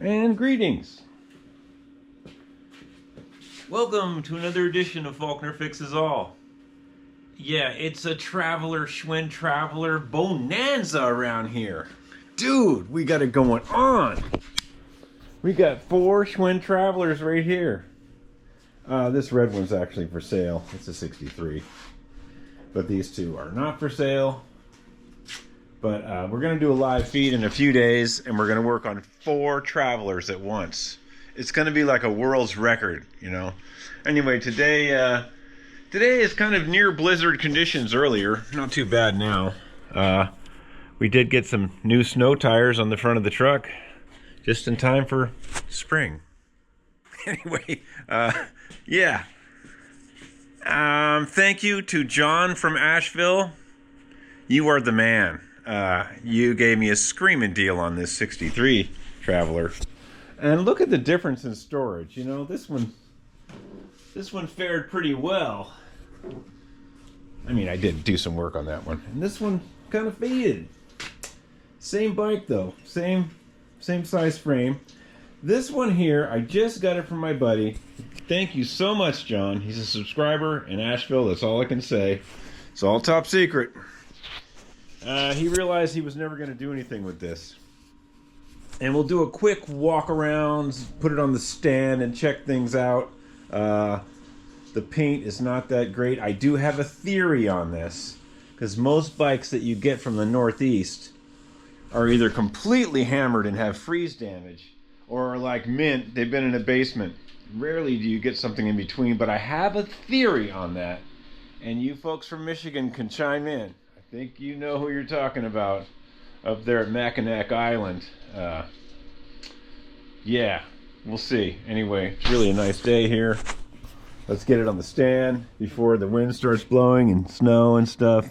And greetings. Welcome to another edition of Faulkner Fixes All. Yeah, it's a traveler, Schwinn traveler bonanza around here. Dude, we got it going on. We got 4 Schwinn travelers right here. This red one's actually for sale. It's a 63. But these two are not for sale. But we're going to do a live feed in a few days, and we're going to work on 4 travelers at once. It's going to be like a world's record, you know. Anyway, today is kind of near blizzard conditions earlier. Not too bad now. We did get some new snow tires on the front of the truck, just in time for spring. Anyway, yeah. Thank you to John from Asheville. You are the man. You gave me a screaming deal on this 63 Traveler. And look at the difference in storage. You know, this one fared pretty well. I mean, I did do some work on that one. And this one kind of faded. Same bike though. Same size frame. This one here, I just got it from my buddy. Thank you so much, John. He's a subscriber in Asheville. That's all I can say. It's all top secret. He realized he was never going to do anything with this. And we'll do a quick walk around, put it on the stand and check things out. The paint is not that great. I do have a theory on this, because most bikes that you get from the Northeast are either completely hammered and have freeze damage, or are like mint, they've been in a basement. Rarely do you get something in between, but I have a theory on that. And you folks from Michigan can chime in. I think you know who you're talking about up there at Mackinac Island. Yeah, we'll see. Anyway, it's really a nice day here. Let's get it on the stand before the wind starts blowing and snow and stuff.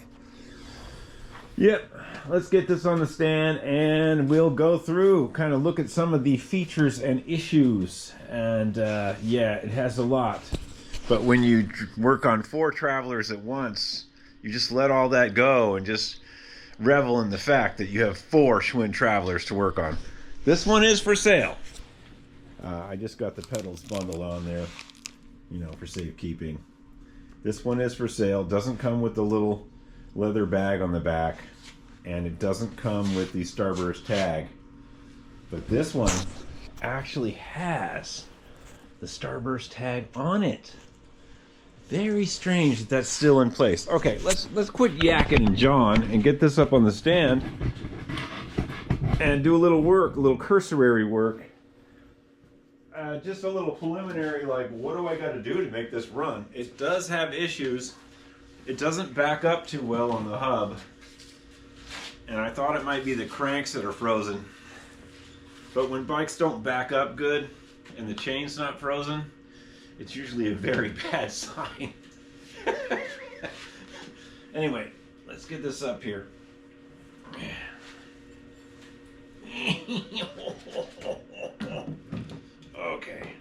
Yep, let's get this on the stand and we'll go through, kind of look at some of the features and issues. And yeah, it has a lot. But when you work on 4 travelers at once, you just let all that go and just revel in the fact that you have 4 Schwinn travelers to work on. This one is for sale. I just got the pedals bundle on there, you know, for safekeeping. This one is for sale. Doesn't come with the little leather bag on the back, and it doesn't come with the Starburst tag. But this one actually has the Starburst tag on it. Very strange that that's still in place. Okay, let's quit yakking and John and get this up on the stand and do a little work, a little cursory work. Just a little preliminary, like, what do I got to do to make this run? It does have issues. It doesn't back up too well on the hub. And I thought it might be the cranks that are frozen. But when bikes don't back up good and the chain's not frozen, it's usually a very bad sign. Anyway, let's get this up here. Okay.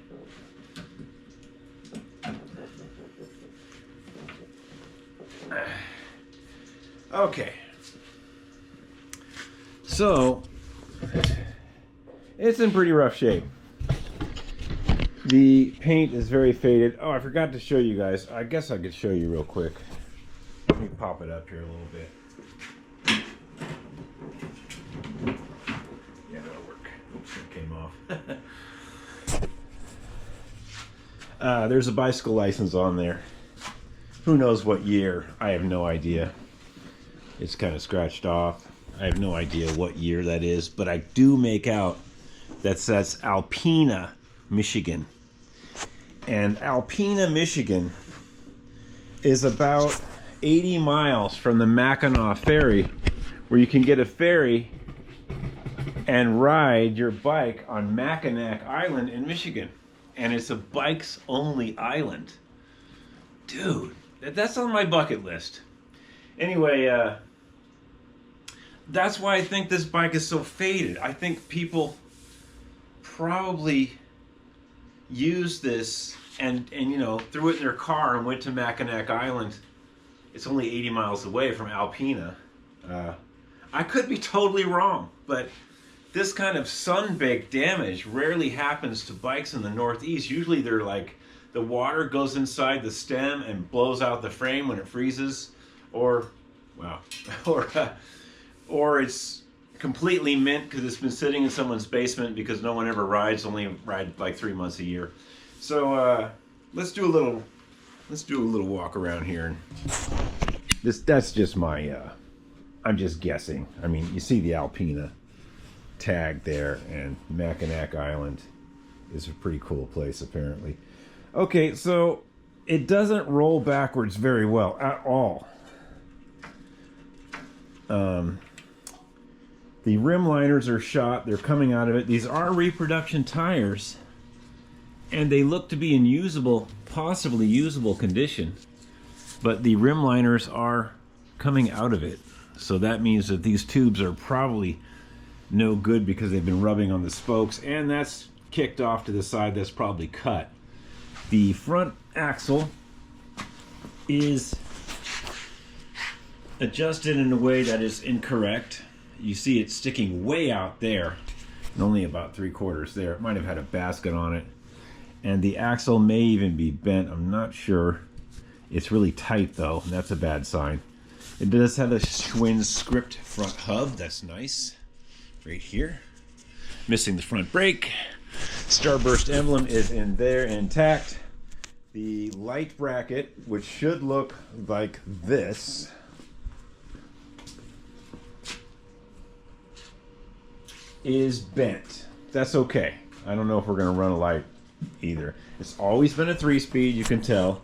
Okay. So, it's in pretty rough shape. The paint is very faded. Oh, I forgot to show you guys. I guess I could show you real quick. Let me pop it up here a little bit. Yeah, that'll work. Oops, it came off. There's a bicycle license on there. Who knows what year? I have no idea. It's kind of scratched off. I have no idea what year that is, but I do make out that's Alpena, Michigan. And Alpena, Michigan is about 80 miles from the Mackinac Ferry, where you can get a ferry and ride your bike on Mackinac Island in Michigan. And it's a bikes only island. Dude, that's on my bucket list. Anyway, that's why I think this bike is so faded. I think people probably used this and you know, threw it in their car and went to Mackinac Island. It's only 80 miles away from Alpena. I could be totally wrong, but this kind of sun-baked damage rarely happens to bikes in the Northeast. Usually they're like, the water goes inside the stem and blows out the frame when it freezes, or, wow, or it's completely mint because it's been sitting in someone's basement because no one ever rides, only ride like 3 months a year. So let's do a little walk around here. That's just my, I'm just guessing. I mean, you see the Alpina tag there, and Mackinac Island is a pretty cool place apparently. Okay, so it doesn't roll backwards very well at all. The rim liners are shot, they're coming out of it. These are reproduction tires, and they look to be in usable, possibly usable condition, but the rim liners are coming out of it. So that means that these tubes are probably no good because they've been rubbing on the spokes, and that's kicked off to the side. That's probably cut. The front axle is adjusted in a way that is incorrect. You see it sticking way out there and only about 3/4 there. It might have had a basket on it, and the axle may even be bent. I'm not sure. It's really tight though, and that's a bad sign. It does have a Schwinn script front hub. That's nice. Right here. Missing the front brake. Starburst emblem is in there intact. The light bracket, which should look like this, is bent. That's okay. I don't know if we're going to run a light either. It's always been a 3-speed, you can tell.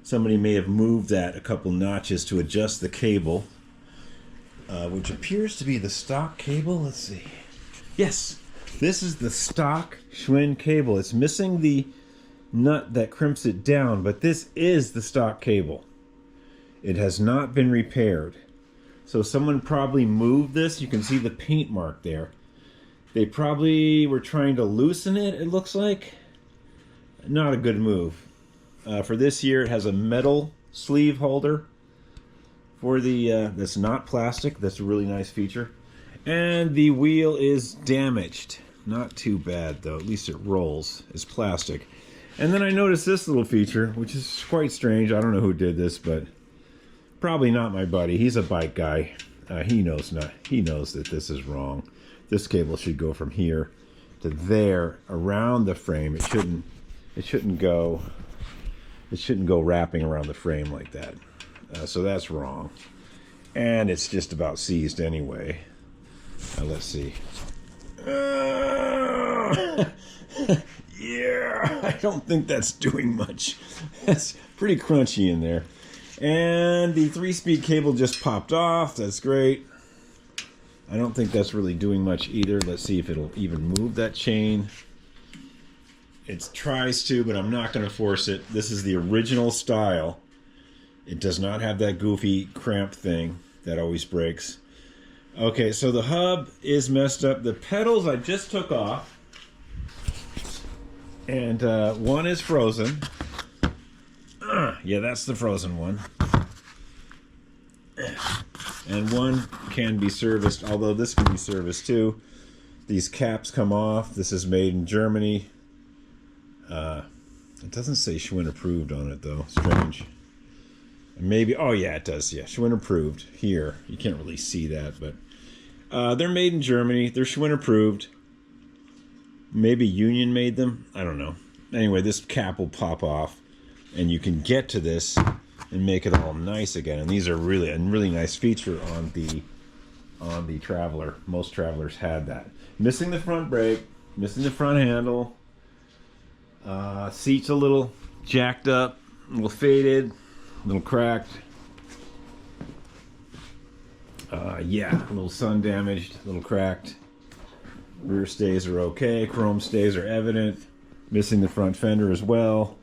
Somebody may have moved that a couple notches to adjust the cable, which appears to be the stock cable. Let's see. Yes, this is the stock Schwinn cable. It's missing the nut that crimps it down, but this is the stock cable. It has not been repaired. So someone probably moved this. You can see the paint mark there. They probably were trying to loosen it, it looks like. Not a good move. For this year, it has a metal sleeve holder for the that's not plastic. That's a really nice feature. And the wheel is damaged. Not too bad though. At least it rolls. It's plastic. And then I noticed this little feature, which is quite strange. I don't know who did this, but probably not my buddy. He's a bike guy. He knows that this is wrong. This cable should go from here to there around the frame. It shouldn't go wrapping around the frame like that. So that's wrong. And it's just about seized anyway. Let's see. Yeah, I don't think that's doing much. That's pretty crunchy in there. And the 3-speed cable just popped off. That's great. I don't think that's really doing much either. Let's see if it'll even move that chain. It tries to, but I'm not going to force it. This is the original style. It does not have that goofy cramp thing that always breaks. Okay, so the hub is messed up. The pedals I just took off. And one is frozen. Yeah, that's the frozen one. And one can be serviced, although this can be serviced too. These caps come off. This is made in Germany. It doesn't say Schwinn approved on it though. Strange. Maybe, oh yeah, it does. Yeah, Schwinn approved here. You can't really see that, but they're made in Germany. They're Schwinn approved. Maybe Union made them. I don't know. Anyway, this cap will pop off, and you can get to this and make it all nice again. And these are really a really nice feature on the Traveler. Most Travelers had that. Missing the front brake, missing the front handle. Seat's a little jacked up, a little faded, a little cracked. Yeah, a little sun damaged, a little cracked. Rear stays are okay. Chrome stays are evident. Missing the front fender as well.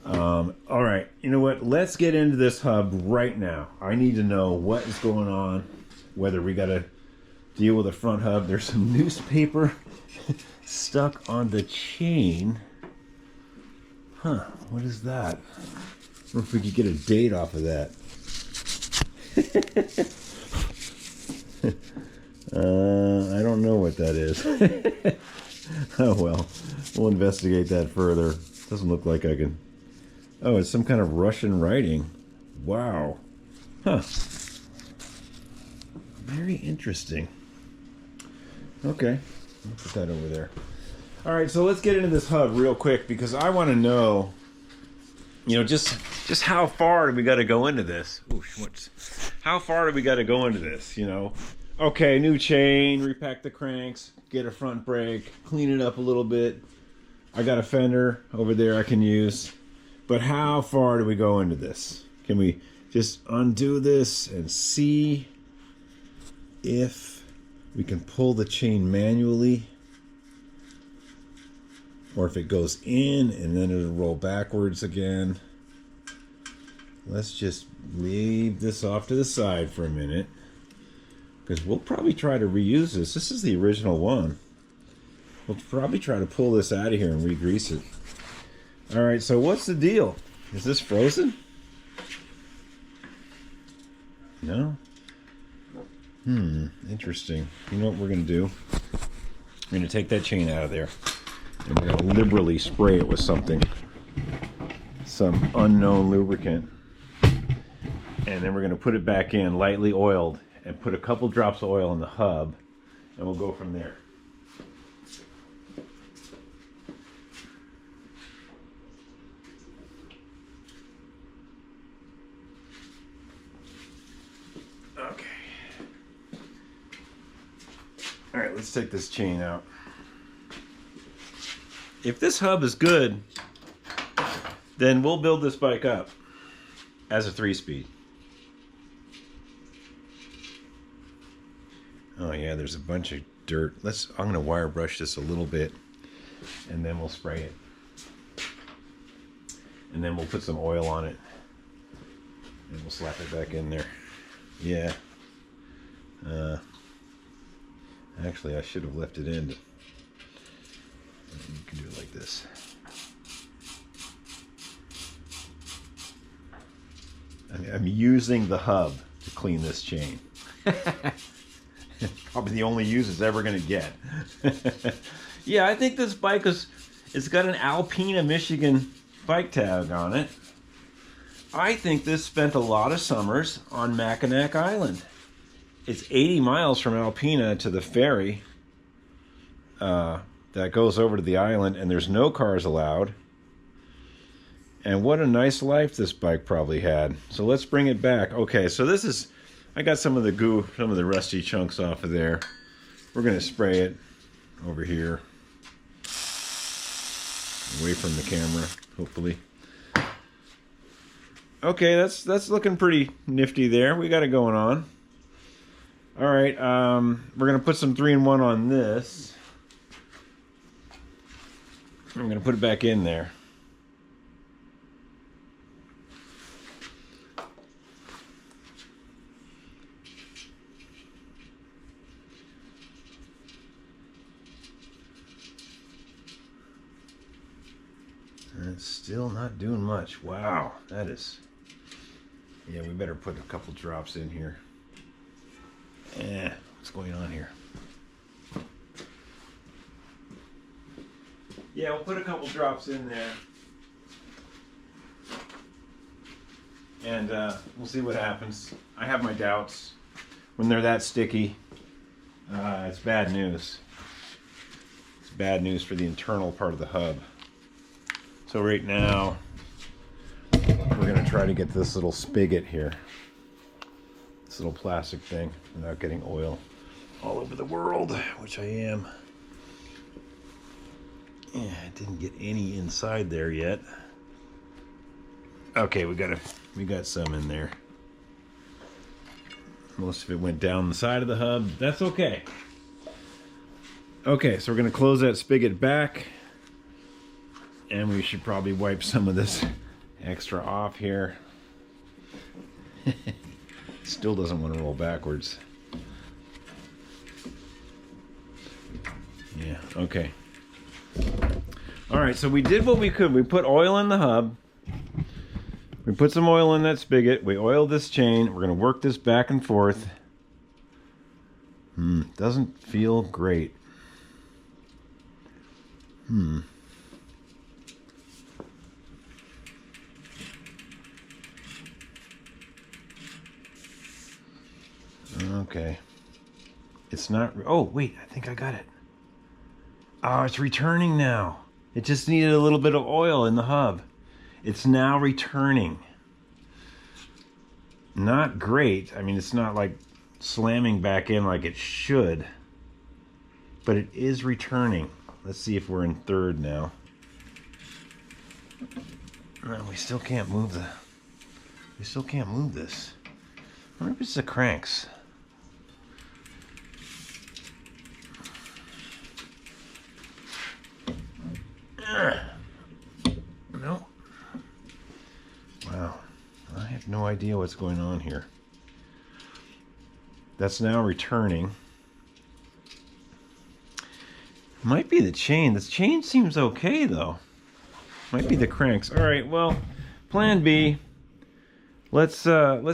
All right, you know what? Let's get into this hub right now. I need to know what is going on, whether we got to deal with the front hub. There's some newspaper stuck on the chain. Huh, what is that? I wonder if we could get a date off of that. I don't know what that is. Oh well, we'll investigate that further. Doesn't look like I can. Oh, it's some kind of Russian writing. Wow. Huh. Very interesting. Okay, I'll put that over there. All right, so let's get into this hub real quick because I want to know, you know, just how far do we got to go into this? Ooh, how far do we got to go into this? You know, okay, new chain, repack the cranks, get a front brake, clean it up a little bit. I got a fender over there I can use, but how far do we go into this? Can we just undo this and see if we can pull the chain manually? Or if it goes in and then it'll roll backwards again. Let's just leave this off to the side for a minute, because we'll probably try to reuse this. This is the original one. We'll probably try to pull this out of here and re-grease it. All right, so what's the deal? Is this frozen? No? Interesting. You know what we're going to do? We're going to take that chain out of there. And we're going to liberally spray it with something. Some unknown lubricant. And then we're going to put it back in, lightly oiled, and put a couple drops of oil in the hub. And we'll go from there. Okay. All right, let's take this chain out. If this hub is good, then we'll build this bike up as a 3-speed. Oh yeah, there's a bunch of dirt. I'm gonna wire brush this a little bit, and then we'll spray it. And then we'll put some oil on it, and we'll slap it back in there. Yeah. Actually, I should have left it in. You can do it like this. I'm using the hub to clean this chain. Probably the only use it's ever going to get. Yeah, I think this bike it's got an Alpena, Michigan bike tag on it. I think this spent a lot of summers on Mackinac Island. It's 80 miles from Alpena to the ferry that goes over to the island, and there's no cars allowed. And what a nice life this bike probably had. So let's bring it back. Okay, so this is, I got some of the goo, some of the rusty chunks off of there. We're going to spray it over here, away from the camera, hopefully. Okay, that's looking pretty nifty there. We got it going on. All right, we're going to put some 3-in-1 on this. I'm going to put it back in there. And it's still not doing much. Wow, that is... Yeah, we better put a couple drops in here. What's going on here? Yeah, we'll put a couple drops in there. And we'll see what happens. I have my doubts. When they're that sticky, it's bad news. It's bad news for the internal part of the hub. So right now, we're going to try to get this little spigot here. This little plastic thing without getting oil all over the world, which I am. Yeah, I didn't get any inside there yet. Okay, we got some in there. Most of it went down the side of the hub. That's okay. Okay, so we're going to close that spigot back. And we should probably wipe some of this extra off here. Still doesn't want to roll backwards. Yeah, okay. All right, so we did what we could. We put oil in the hub. We put some oil in that spigot. We oiled this chain. We're going to work this back and forth. Doesn't feel great. Okay. It's not... Oh, wait. I think I got it. Oh, it's returning now. It just needed a little bit of oil in the hub. It's now returning. Not great. I mean, it's not like slamming back in like it should. But it is returning. Let's see if we're in third now. No, we still can't move the... We still can't move this. I wonder if it's the cranks. No. Wow. I have no idea what's going on here. That's now returning. Might be the chain. The chain seems okay though. Might be the cranks. All right, well, plan B. Let's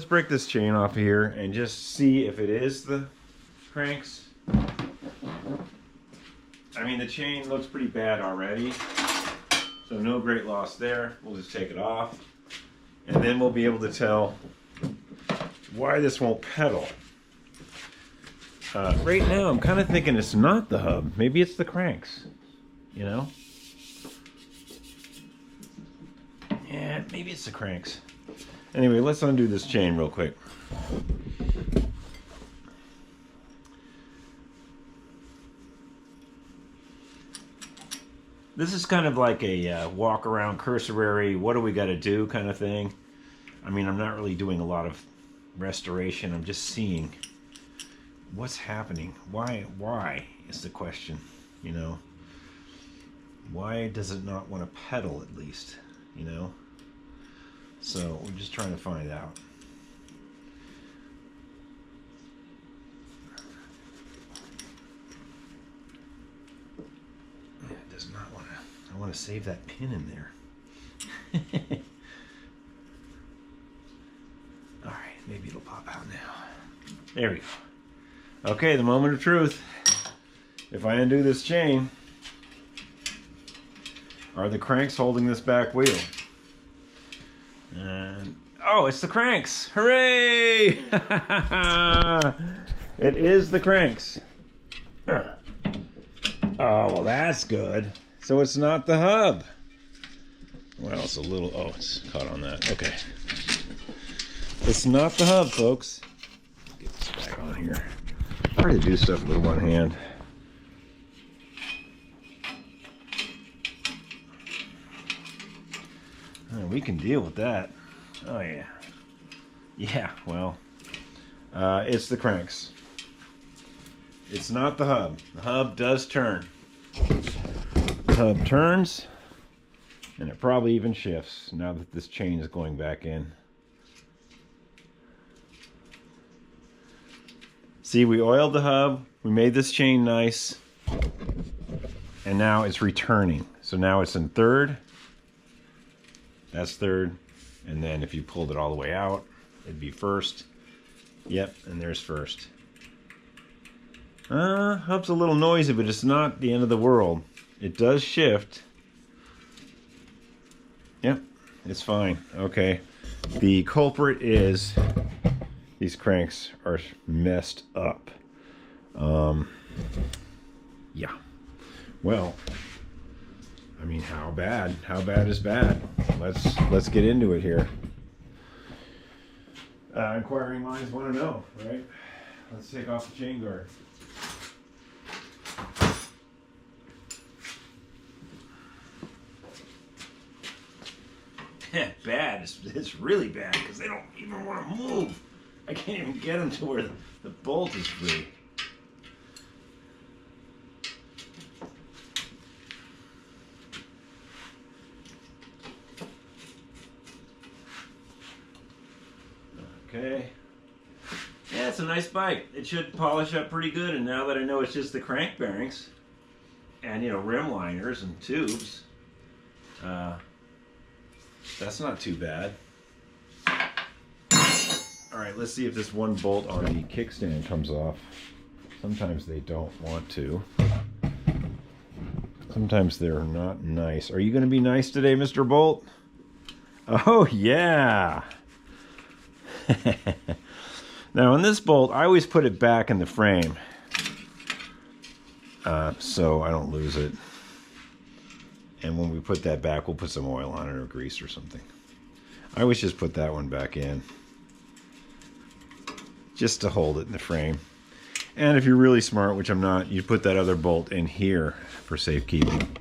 break this chain off here and just see if it is the cranks. I mean, the chain looks pretty bad already, so no great loss there. We'll just take it off, and then we'll be able to tell why this won't pedal. Right now, I'm kind of thinking it's not the hub. Maybe it's the cranks, you know? Yeah, maybe it's the cranks. Anyway, let's undo this chain real quick. This is kind of like a walk around cursory, what do we got to do kind of thing. I mean, I'm not really doing a lot of restoration. I'm just seeing what's happening. Why is the question, you know? Why does it not want to pedal at least, you know? So we're just trying to find out. It does not want to. I want to save that pin in there. All right, maybe it'll pop out now. There we go. Okay, the moment of truth. If I undo this chain, are the cranks holding this back wheel? And oh, it's the cranks! Hooray! It is the cranks. Oh, well, that's good. So it's not the hub. Well, it's a little... Oh, it's caught on that. Okay. It's not the hub, folks. Get this back on here. Hard to do stuff with one hand. We can deal with that. Oh, yeah. Yeah, well, it's the cranks. It's not the hub. The hub does turn. The hub turns, and it probably even shifts now that this chain is going back in. See, we oiled the hub, we made this chain nice, and now it's returning. So now it's in third. That's third, and then if you pulled it all the way out, it'd be first. Yep, and there's first. Hub's a little noisy, but it's not the end of the world. It does shift. Yep, it's fine. Okay, the culprit is these cranks are messed up. Yeah. Well, I mean, how bad? How bad is bad? Let's get into it here. Inquiring minds want to know, right? Let's take off the chain guard. Bad. It's really bad because they don't even want to move. I can't even get them to where the bolt is free. Okay. Yeah, it's a nice bike. It should polish up pretty good, and now that I know it's just the crank bearings and, you know, rim liners and tubes, that's not too bad. All right, let's see if this one bolt on the kickstand comes off. Sometimes they don't want to. Sometimes they're not nice. Are you going to be nice today, Mr. Bolt? Oh, yeah. Now, on this bolt, I always put it back in the frame so I don't lose it. And when we put that back, we'll put some oil on it or grease or something. I always just put that one back in just to hold it in the frame. And if you're really smart, which I'm not, you put that other bolt in here for safekeeping.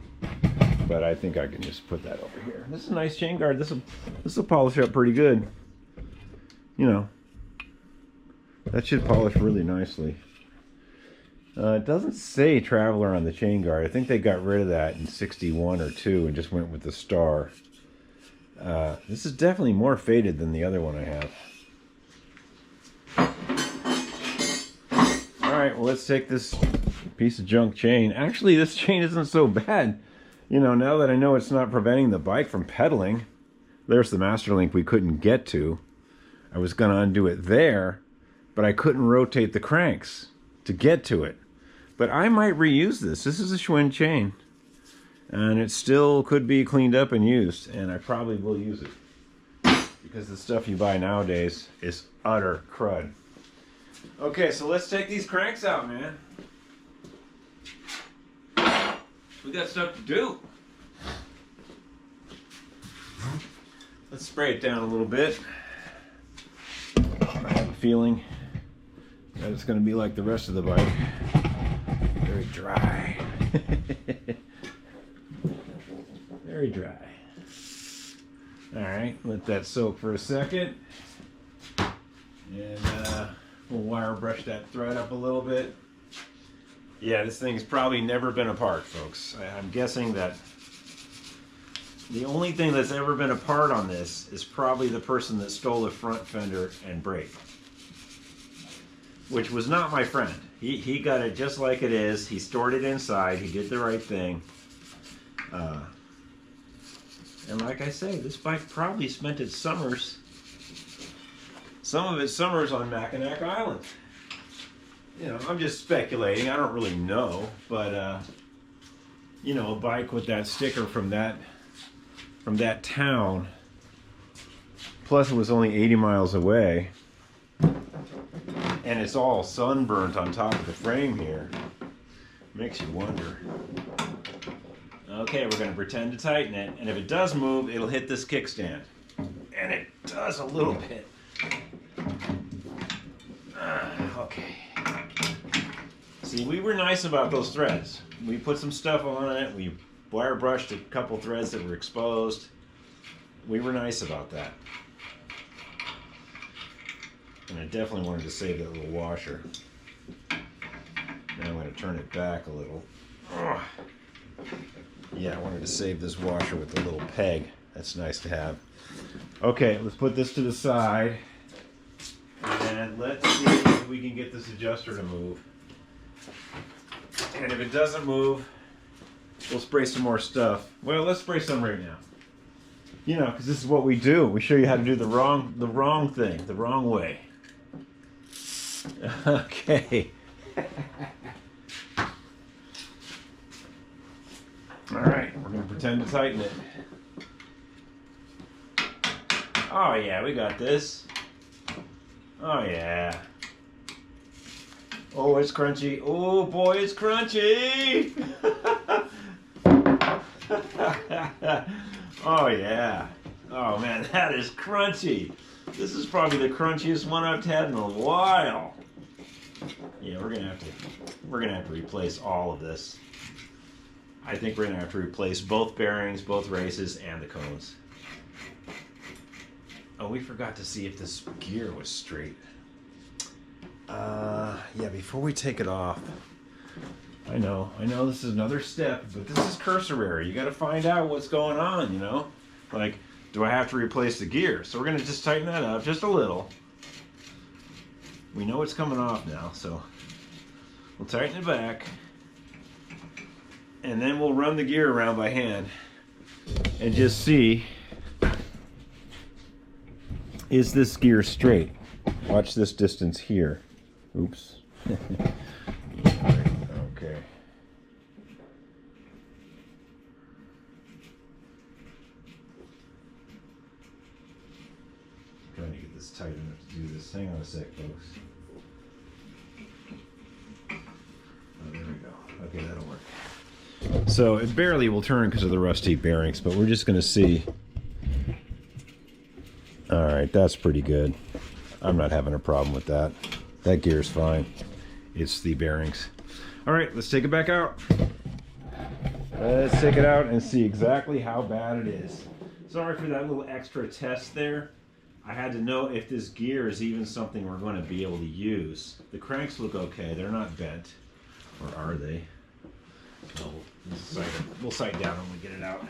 But I think I can just put that over here. This is a nice chain guard. This will polish up pretty good. You know, that should polish really nicely. It doesn't say Traveler on the chain guard. I think they got rid of that in 61 or 2 and just went with the star. This is definitely more faded than the other one I have. Alright, well, let's take this piece of junk chain. Actually, this chain isn't so bad. You know, now that I know it's not preventing the bike from pedaling. There's the master link we couldn't get to. I was going to undo it there, but I couldn't rotate the cranks to get to it. But I might reuse this. This is a Schwinn chain. And it still could be cleaned up and used. And I probably will use it. Because the stuff you buy nowadays is utter crud. Okay, so let's take these cranks out, man. We got stuff to do. Let's spray it down a little bit. I have a feeling that it's going to be like the rest of the bike. Very dry. Very dry. Alright, let that soak for a second. And we'll wire brush that thread up a little bit. Yeah, this thing's probably never been apart, folks. I'm guessing that the only thing that's ever been apart on this is probably the person that stole the front fender and brake. Which was not my friend. He got it just like it is. He stored it inside. He did the right thing. And like I say, this bike probably spent its summers, some of its summers on Mackinac Island. You know, I'm just speculating. I don't really know. But, you know, a bike with that sticker from that town, plus it was only 80 miles away, and it's all sunburnt on top of the frame here, makes you wonder. Okay, we're going to pretend to tighten it, and if it does move, it'll hit this kickstand, and it does a little bit. Okay. See, we were nice about those threads. We put some stuff on it. We wire brushed a couple threads that were exposed. We were nice about that. And I definitely wanted to save that little washer. Now I'm going to turn it back a little. Ugh. Yeah, I wanted to save this washer with the little peg. That's nice to have. Okay, let's put this to the side. And let's see if we can get this adjuster to move. And if it doesn't move, we'll spray some more stuff. Well, let's spray some right now. You know, because this is what we do. We show you how to do the wrong thing, the wrong way. Okay. All right, we're going to pretend to tighten it. Oh yeah, we got this. Oh yeah. Oh, it's crunchy. Oh boy, it's crunchy. Oh yeah. Oh man, that is crunchy. This is probably the crunchiest one I've had in a while. Yeah, we're gonna have to replace all of this. I think we're gonna have to replace both bearings, both races, and the cones. Oh, we forgot to see if this gear was straight. Yeah, before we take it off, I know this is another step, but this is cursory. You gotta find out what's going on, you know? Like, do I have to replace the gear? So we're gonna just tighten that up just a little. We know it's coming off now, so we'll tighten it back. And then we'll run the gear around by hand and just see, is this gear straight? Watch this distance here. Oops. this tight enough to do this. Hang on a sec, folks. Oh, there we go. Okay, that'll work. So it barely will turn because of the rusty bearings, but we're just going to see. All right, that's pretty good. I'm not having a problem with that. That gear's fine. It's the bearings. All right, let's take it back out. Let's take it out and see exactly how bad it is. Sorry for that little extra test there. I had to know if this gear is even something we're going to be able to use. The cranks look okay. They're not bent. Or are they? Oh, we'll sight down when we get it out.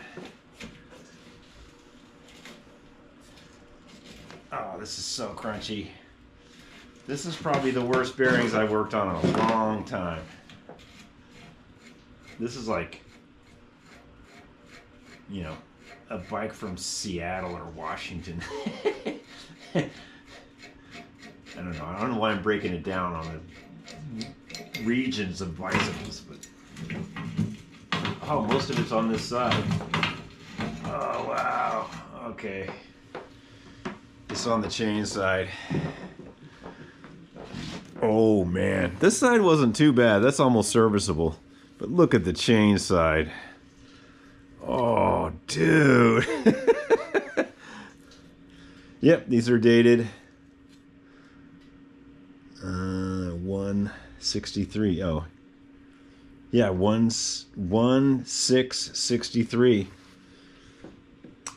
Oh, this is so crunchy. This is probably the worst bearings I've worked on in a long time. This is like, you know, a bike from Seattle or Washington. I don't know. I don't know why I'm breaking it down on the regions of bicycles, but oh, most of it's on this side. Oh wow. Okay. It's on the chain side. Oh man, this side wasn't too bad. That's almost serviceable. But look at the chain side. Oh, dude. Yep, these are dated 163. Oh, yeah, 1/6/63.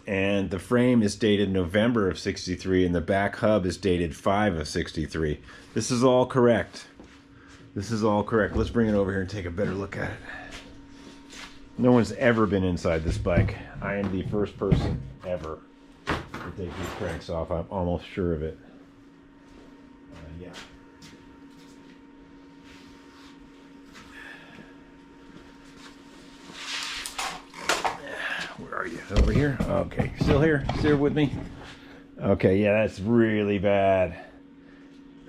And the frame is dated November of 63, and the back hub is dated 5/63. This is all correct. This is all correct. Let's bring it over here and take a better look at it. No one's ever been inside this bike. I am the first person ever to take these cranks off. I'm almost sure of it. Yeah. Where are you? Over here? Okay. Still here? Still with me? Okay, yeah, that's really bad.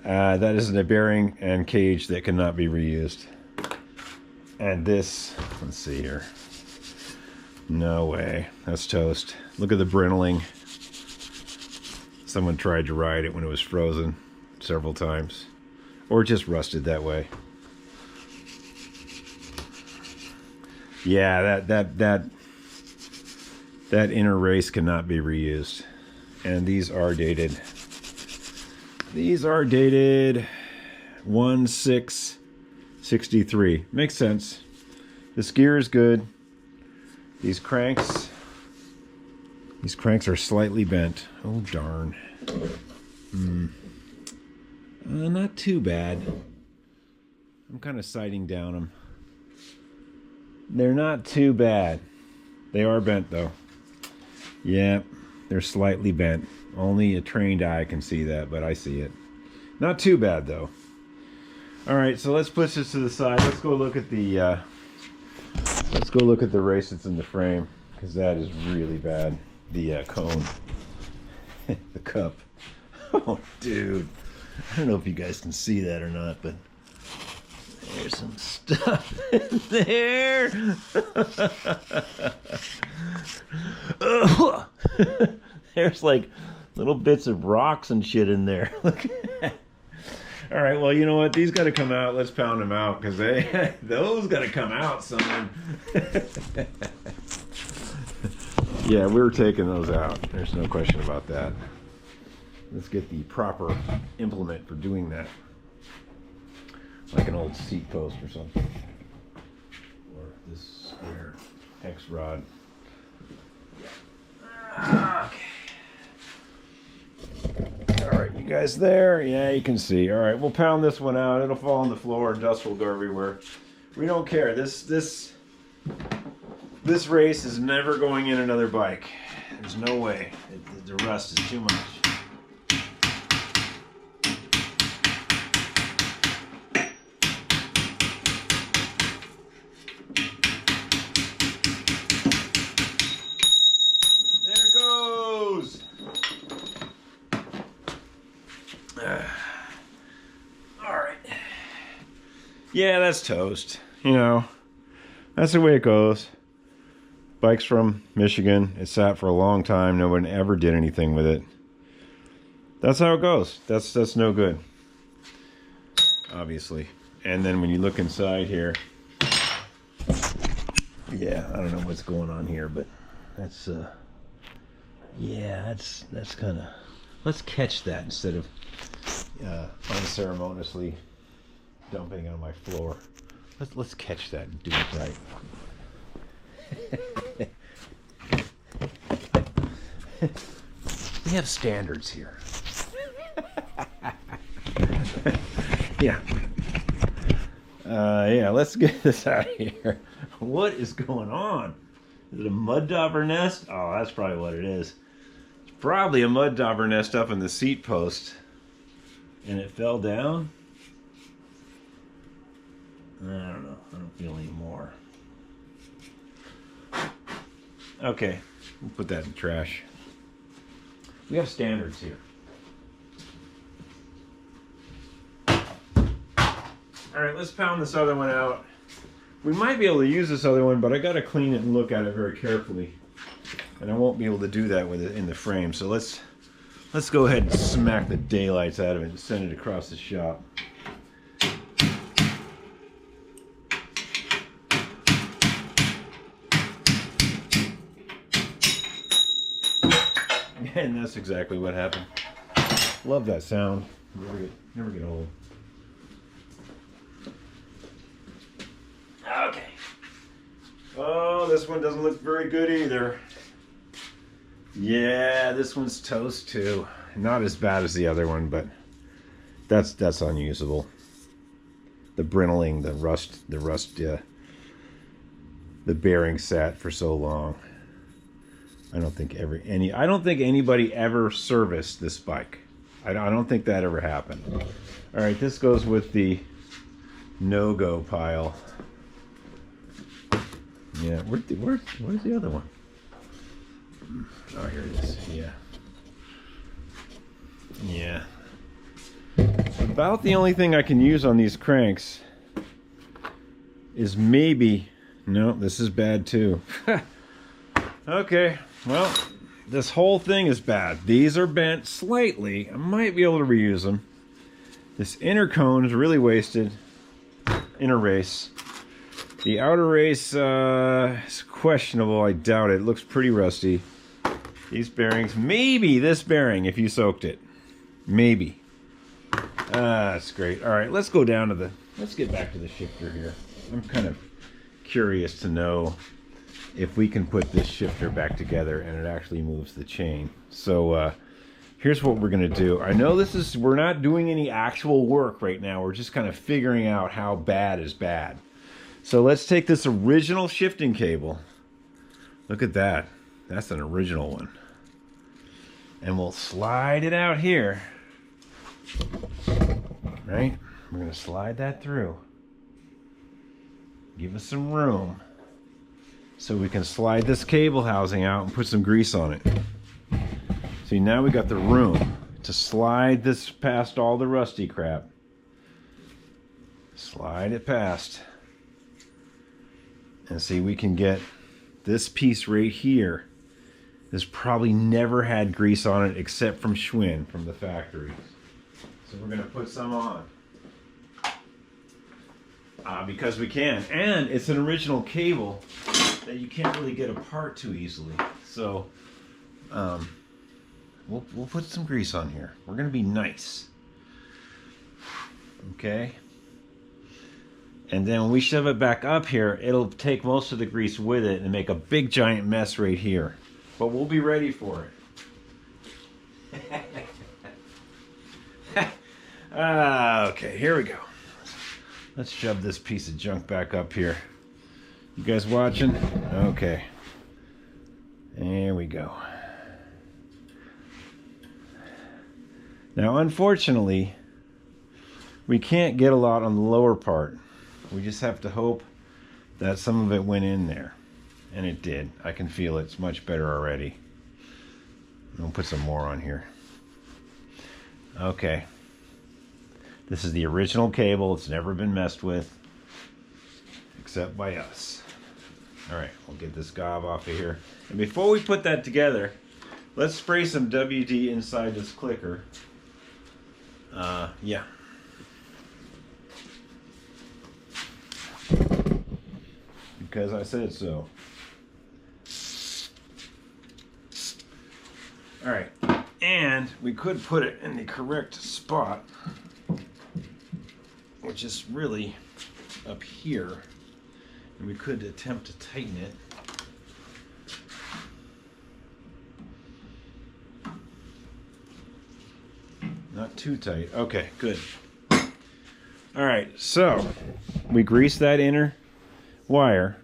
That is a bearing and cage that cannot be reused. And this, let's see here. No way. That's toast. Look at the brittling. Someone tried to ride it when it was frozen several times. Or just rusted that way. Yeah, that inner race cannot be reused. And these are dated. These are dated 1/6/63. Makes sense. This gear is good. These cranks are slightly bent. Oh darn. Not too bad. I'm kind of sighting down them. They're not too bad. They are bent though. Yeah, they're slightly bent. Only a trained eye can see that, but I see it. Not too bad though. All right, so let's push this to the side. Let's go look at the race that's in the frame, because that is really bad. The cone, the cup. Oh, dude. I don't know if you guys can see that or not, but there's some stuff in there. There's like little bits of rocks and shit in there. Look at that. All right, well, you know what? These got to come out. Let's pound them out, because those got to come out, son. Yeah, we're taking those out. There's no question about that. Let's get the proper implement for doing that. Like an old seat post or something. Or this square X rod. Okay. All right, you guys there? Yeah, you can see. All right, we'll pound this one out. It'll fall on the floor. Dust will go everywhere. We don't care. This race is never going in another bike. There's no way. The rust is too much. There it goes. All right. Yeah, that's toast. You know, that's the way it goes. Bike's from Michigan. It sat for a long time. No one ever did anything with it. That's how it goes. That's no good, obviously. And then when you look inside here, yeah, I don't know what's going on here, but that's yeah, that's kind of, let's catch that instead of unceremoniously dumping on my floor. Let's catch that and do it right. We have standards here. Yeah. Yeah, let's get this out of here. What is going on? Is it a mud dauber nest? Oh, that's probably what it is. It's probably a mud dauber nest up in the seat post. And it fell down? I don't know. I don't feel any more. Okay, we'll put that in the trash. We have standards here. Alright, let's pound this other one out. We might be able to use this other one, but I gotta clean it and look at it very carefully. And I won't be able to do that with it in the frame. So let's go ahead and smack the daylights out of it and send it across the shop. And that's exactly what happened. Love that sound. Never get old. Okay. Oh, this one doesn't look very good either. Yeah, this one's toast too. Not as bad as the other one, but that's unusable. The brittling, the rust, the bearing sat for so long. I don't think anybody ever serviced this bike. I don't think that ever happened. All right, this goes with the no-go pile. Yeah, where's the other one? Oh, here it is. Yeah. Yeah. About the only thing I can use on these cranks is maybe... No, this is bad too. Okay, well, this whole thing is bad. These are bent slightly. I might be able to reuse them. This inner cone is really wasted. Inner race. The outer race is questionable. I doubt it. It looks pretty rusty. These bearings, maybe this bearing if you soaked it. Maybe. That's great. All right, let's go down to let's get back to the shifter here. I'm kind of curious to know if we can put this shifter back together and it actually moves the chain. So here's what we're gonna do. I know we're not doing any actual work right now. We're just kind of figuring out how bad is bad. So let's take this original shifting cable. Look at that. That's an original one. And we'll slide it out here. Right? We're gonna slide that through. Give us some room so we can slide this cable housing out and put some grease on it. See, now we got the room to slide this past all the rusty crap. Slide it past. And see, we can get this piece right here. This probably never had grease on it except from Schwinn, from the factory. So we're gonna put some on. Because we can. And it's an original cable that you can't really get apart too easily. So we'll put some grease on here. We're gonna be nice. Okay. And then when we shove it back up here, it'll take most of the grease with it and make a big giant mess right here. But we'll be ready for it. Okay, here we go. Let's shove this piece of junk back up here. You guys watching? Okay. There we go. Now, unfortunately, we can't get a lot on the lower part. We just have to hope that some of it went in there. And it did. I can feel it. It's much better already. We'll put some more on here. Okay. This is the original cable. It's never been messed with. Except by us. Alright, we'll get this gob off of here. And before we put that together, let's spray some WD inside this clicker. Yeah. Because I said so. All right, and we could put it in the correct spot, which is really up here, and we could attempt to tighten it. Not too tight. Okay, good. All right, so we greased that inner wire.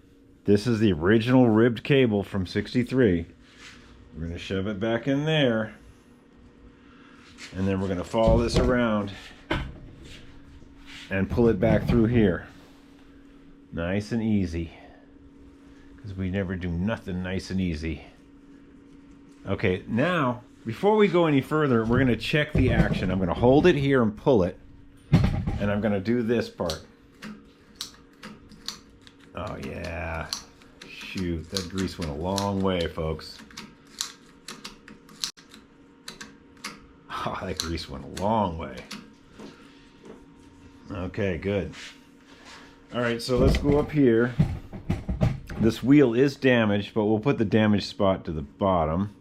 This is the original ribbed cable from '63. We're going to shove it back in there, and then we're going to follow this around and pull it back through here. Nice and easy, because we never do nothing nice and easy. Okay, now, before we go any further, we're going to check the action. I'm going to hold it here and pull it, and I'm going to do this part. Oh, yeah. Shoot, that grease went a long way, folks. Oh, that grease went a long way. Okay, good. All right, so let's go up here. This wheel is damaged, but we'll put the damaged spot to the bottom.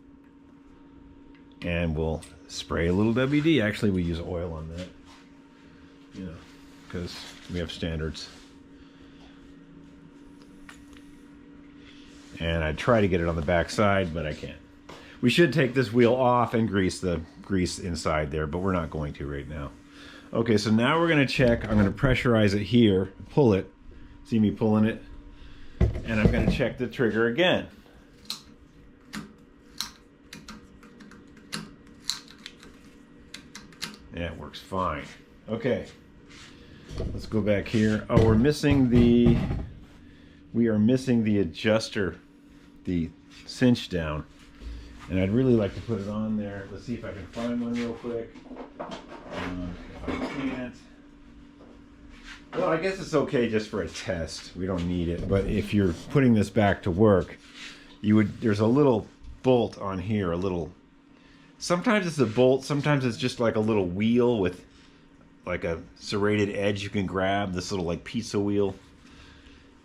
And we'll spray a little WD. Actually, we use oil on that. You know, because we have standards. And I try to get it on the back side, but I can't. We should take this wheel off and grease the grease inside there, but we're not going to right now. Okay, so now we're going to check. I'm going to pressurize it here, pull it. See me pulling it? And I'm going to check the trigger again. Yeah, it works fine. Okay, let's go back here. Oh, we are missing the adjuster, the cinch down. And I'd really like to put it on there. Let's see if I can find one real quick. If I can't. Well, I guess it's okay just for a test. We don't need it. But if you're putting this back to work, there's a little bolt on here, a little. Sometimes it's a bolt, sometimes it's just like a little wheel with like a serrated edge you can grab, this little like pizza wheel.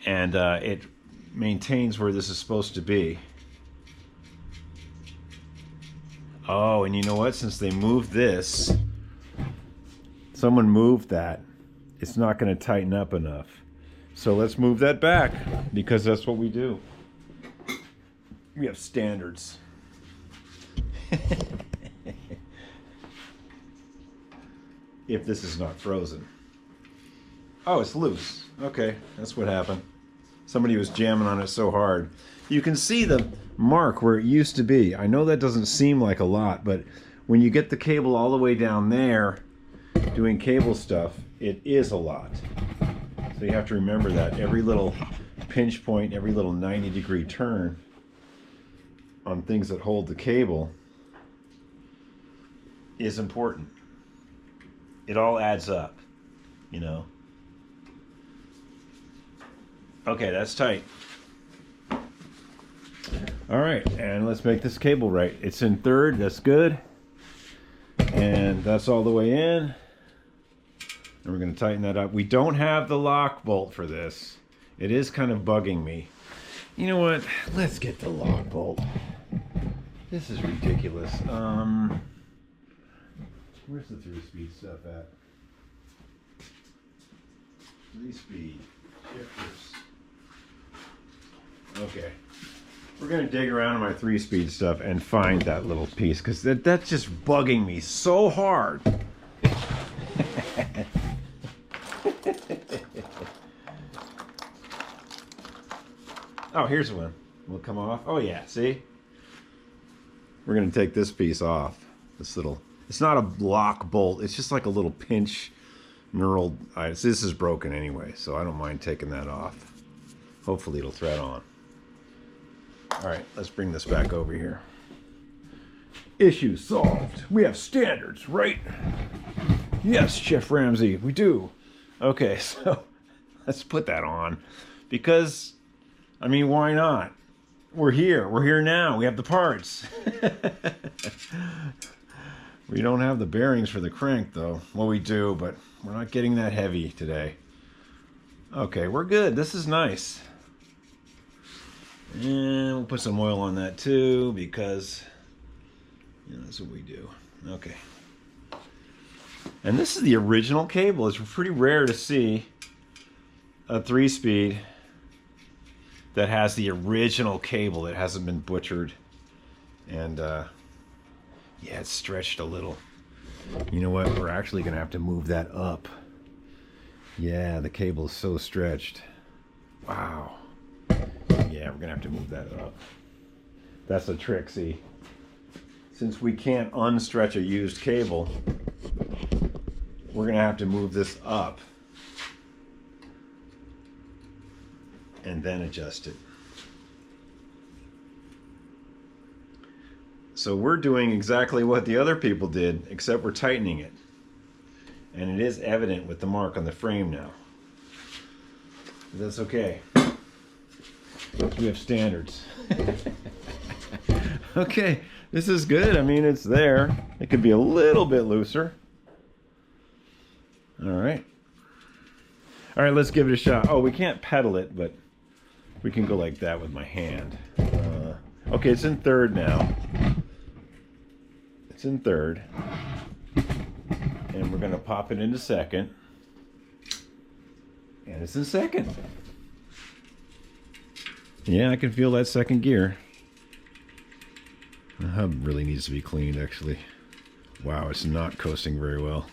And it maintains where this is supposed to be. Oh, and you know what? Since they moved this, someone moved that. It's not going to tighten up enough. So let's move that back, because that's what we do. We have standards. If this is not frozen. Oh, it's loose. Okay, that's what happened. Somebody was jamming on it so hard. You can see the mark where it used to be. I know that doesn't seem like a lot, but when you get the cable all the way down there doing cable stuff, it is a lot. So you have to remember that every little pinch point, every little 90-degree turn on things that hold the cable is important. It all adds up, you know. Okay, that's tight. All right, and let's make this cable right. It's in third, that's good. And that's all the way in. And we're going to tighten that up. We don't have the lock bolt for this. It is kind of bugging me. You know what? Let's get the lock bolt. This is ridiculous. Where's the 3-speed stuff at? 3-speed shifters. Okay. We're going to dig around in my 3-speed stuff and find that little piece, because that's just bugging me so hard. Oh, here's one. Will it come off? Oh, yeah. See? We're going to take this piece off. This little... It's not a lock bolt. It's just like a little pinch knurled. This is broken anyway, so I don't mind taking that off. Hopefully it'll thread on. All right, let's bring this back over here. Issue solved. We have standards, right? Yes, Chef Ramsay, we do. Okay, so let's put that on. Because, I mean, why not? We're here. We're here now. We have the parts. We don't have the bearings for the crank though. Well, we do, but we're not getting that heavy today. Okay, we're good. This is nice. And we'll put some oil on that too, because that's what we do. Okay. And this is the original cable. It's pretty rare to see a 3-speed that has the original cable that hasn't been butchered. And yeah, it's stretched a little. You know what? We're actually going to have to move that up. Yeah, the cable is so stretched. Wow. Yeah, we're going to have to move that up. That's a trick, see? Since we can't unstretch a used cable, we're going to have to move this up and then adjust it. So we're doing exactly what the other people did, except we're tightening it. And it is evident with the mark on the frame now. But that's okay. We have standards. Okay, this is good. I mean, it's there. It could be a little bit looser. All right. All right, let's give it a shot. Oh, we can't pedal it, but we can go like that with my hand. Okay, it's in third now. It's in third. And we're going to pop it into second. And it's in second. Yeah, I can feel that second gear. The hub really needs to be cleaned, actually. Wow, it's not coasting very well.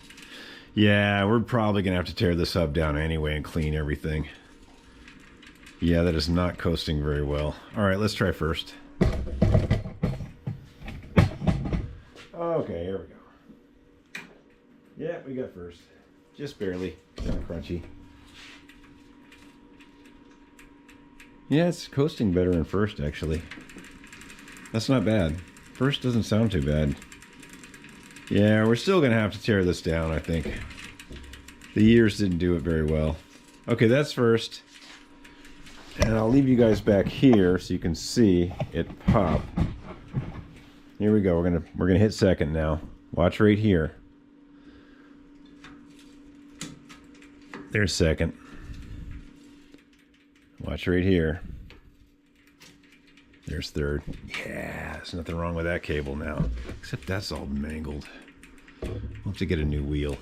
Yeah, we're probably going to have to tear this hub down anyway and clean everything. Yeah, that is not coasting very well. All right, let's try first. Okay, here we go. Yeah, we got first. Just barely. Kind of crunchy. Yeah, it's coasting better in first, actually. That's not bad. First doesn't sound too bad. Yeah, we're still going to have to tear this down, I think. The years didn't do it very well. Okay, that's first. And I'll leave you guys back here so you can see it pop. Here we go. We're gonna hit second now. Watch right here. There's second. Watch right here. There's third. Yeah, there's nothing wrong with that cable now. Except that's all mangled. We'll have to get a new wheel.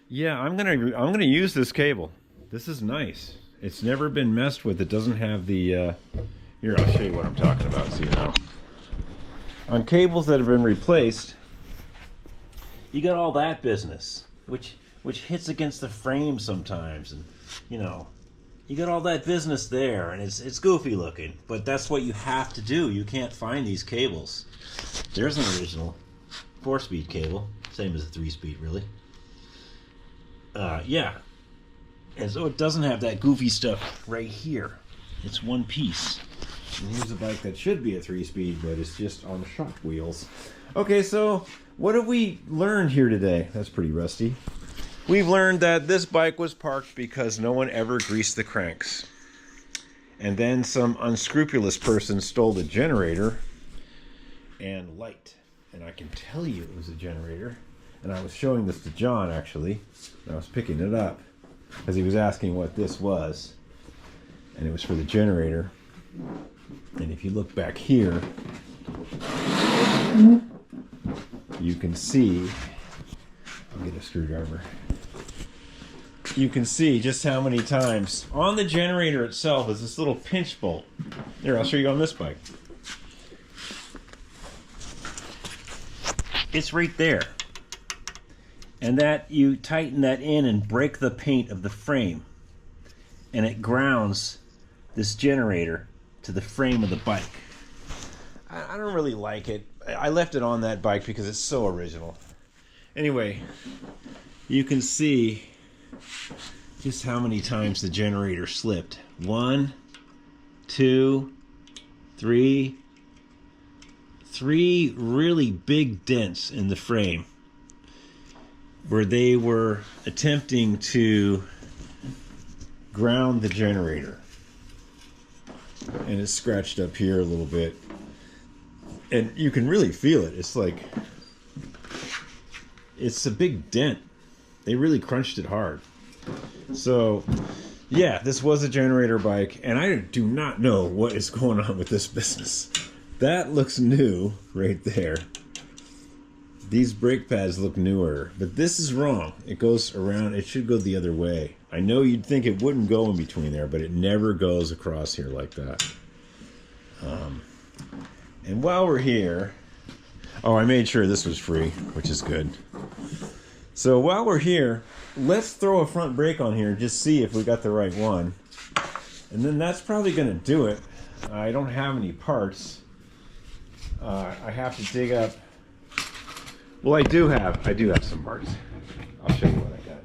Yeah, I'm gonna use this cable. This is nice. It's never been messed with. It doesn't have the here, I'll show you what I'm talking about so you know. On cables that have been replaced, you got all that business, which hits against the frame sometimes, and you got all that business there, and it's goofy looking, but that's what you have to do. You can't find these cables. There's an original 4-speed cable, same as a 3-speed really. Yeah, and so it doesn't have that goofy stuff right here. It's one piece. And here's a bike that should be a 3-speed, but it's just on shop wheels. Okay, so what have we learned here today? That's pretty rusty. We've learned that this bike was parked because no one ever greased the cranks. And then some unscrupulous person stole the generator and light. And I can tell you it was a generator. And I was showing this to John, actually. And I was picking it up because he was asking what this was. And it was for the generator. And if you look back here, you can see, I'll get a screwdriver. You can see just how many times on the generator itself is this little pinch bolt. Here, I'll show you on this bike. It's right there. And that you tighten that in and break the paint of the frame. And it grounds this generator to the frame of the bike. I don't really like it. I left it on that bike because it's so original. Anyway, you can see just how many times the generator slipped. 1, 2, 3. 3 really big dents in the frame where they were attempting to ground the generator. And it's scratched up here a little bit. And you can really feel it. It's like it's a big dent. They really crunched it hard. So, yeah, this was a generator bike, and I do not know what is going on with this business. That looks new right there. These brake pads look newer, but this is wrong. It goes around, it should go the other way. I know you'd think it wouldn't go in between there, but it never goes across here like that. And while we're here, oh, I made sure this was free, which is good. So while we're here, let's throw a front brake on here and just see if we got the right one. And then that's probably going to do it. I don't have any parts. I have to dig up. Well, I do have some parts. I'll show you what I got.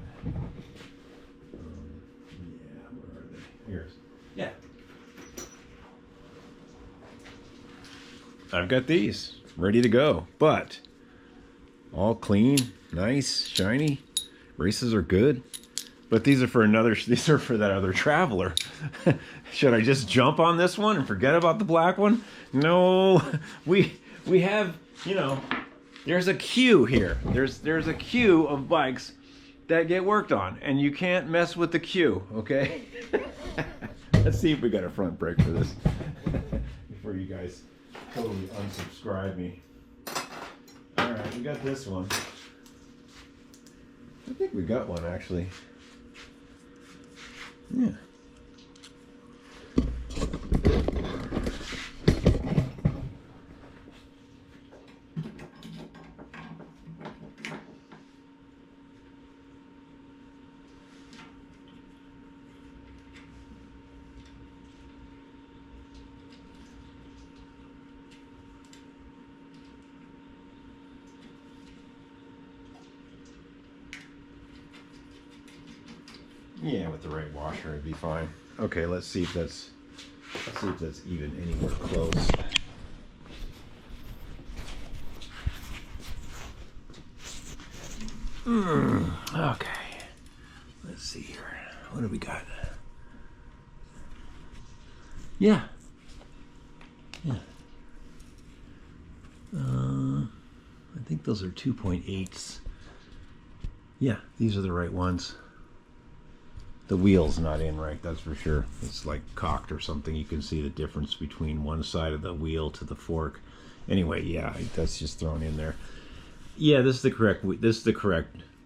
Yeah, where are they? Here's. Yeah. I've got these ready to go, but all clean, nice, shiny. Races are good, but these are for that other traveler. Should I just jump on this one and forget about the black one? No, we have, you know, there's a queue here. There's a queue of bikes that get worked on, and you can't mess with the queue, okay? Let's see if we got a front brake for this before you guys totally unsubscribe me. All right, we got this one. I think we got one actually. Yeah. Yeah, with the right washer, it'd be fine. Okay, let's see if that's even anywhere close. Okay, let's see here. What do we got? Yeah. I think those are 2.8s. Yeah, these are the right ones. The wheel's not in right, that's for sure. It's like cocked or something. You can see the difference between one side of the wheel to the fork. Anyway, yeah, that's just thrown in there. Yeah, this is the correct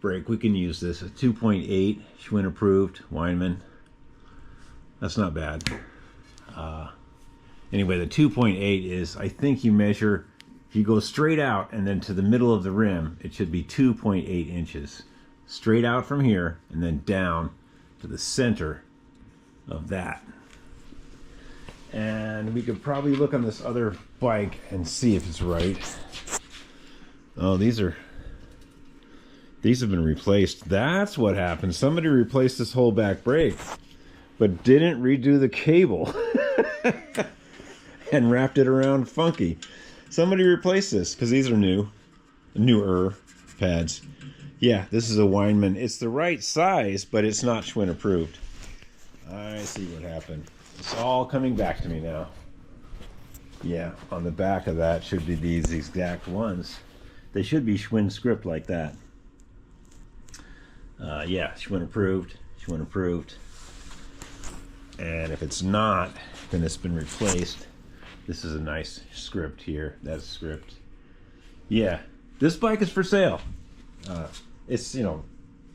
brake. We can use this. A 2.8 Schwinn approved Weinmann. That's not bad. Anyway, the 2.8 is, I think you measure, if you go straight out and then to the middle of the rim, it should be 2.8 inches. Straight out from here and then down to the center of that. And we could probably look on this other bike and see if it's right. Oh, these have been replaced. That's what happened. Somebody replaced this whole back brake, but didn't redo the cable and wrapped it around funky. Somebody replaced this because these are newer pads. Yeah, this is a Weinmann. It's the right size, but it's not Schwinn approved. I see what happened. It's all coming back to me now. Yeah, on the back of that should be these exact ones. They should be Schwinn script like that. Yeah, Schwinn approved. Schwinn approved. And if it's not, then it's been replaced. This is a nice script here. That's script. Yeah, this bike is for sale. It's, you know,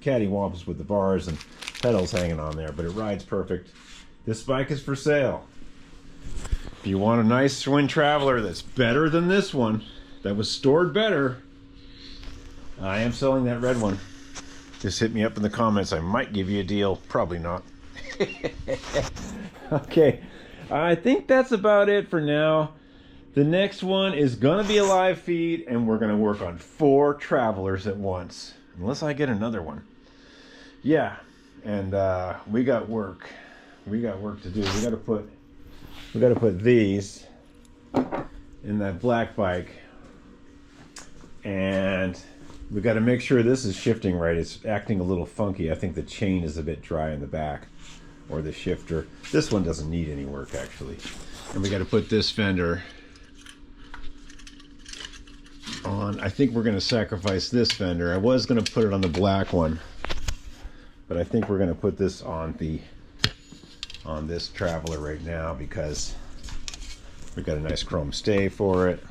cattywampus with the bars and pedals hanging on there, but it rides perfect. This bike is for sale. If you want a nice Schwinn Traveler that's better than this one, that was stored better, I am selling that red one. Just hit me up in the comments. I might give you a deal. Probably not. Okay, I think that's about it for now. The next one is going to be a live feed, and we're going to work on 4 Travelers at once. Unless I get another one. Yeah, and we got work. We got work to do. We got to put these in that black bike, and we got to make sure this is shifting right. It's acting a little funky. I think the chain is a bit dry in the back, or the shifter. This one doesn't need any work actually. And we got to put this fender on, I think we're going to sacrifice this fender. I was going to put it on the black one, but I think we're going to put this on this Traveler right now because we've got a nice chrome stay for it.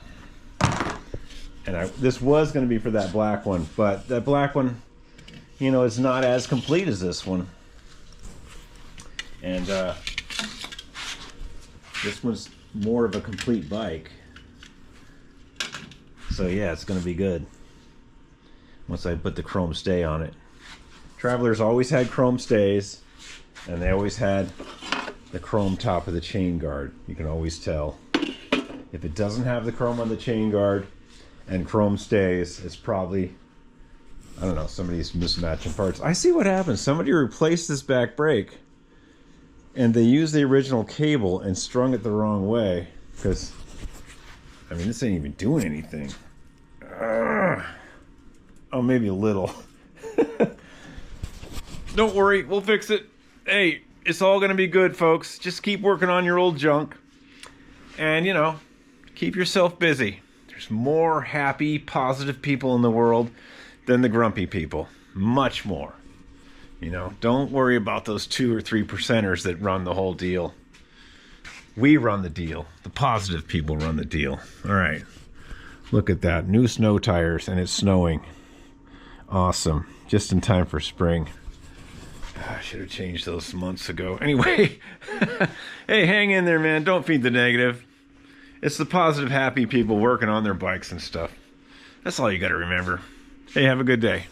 And this was going to be for that black one, but that black one, you know, it's not as complete as this one. And this one's more of a complete bike. So yeah, it's going to be good once I put the chrome stay on it. Travelers always had chrome stays, and they always had the chrome top of the chain guard. You can always tell. If it doesn't have the chrome on the chain guard and chrome stays, it's probably, I don't know, somebody's mismatching parts. I see what happens. Somebody replaced this back brake and they used the original cable and strung it the wrong way, because, I mean, this ain't even doing anything. Oh, maybe a little. Don't worry, we'll fix it. Hey, it's all gonna be good, folks. Just keep working on your old junk. And, you know, keep yourself busy. There's more happy, positive people in the world than the grumpy people. Much more. You know, don't worry about those 2 or 3%ers that run the whole deal. We run the deal. The positive people run the deal. All right. Look at that. New snow tires, and it's snowing. Awesome. Just in time for spring. I should have changed those months ago. Anyway, hey, hang in there, man. Don't feed the negative. It's the positive, happy people working on their bikes and stuff. That's all you got to remember. Hey, have a good day.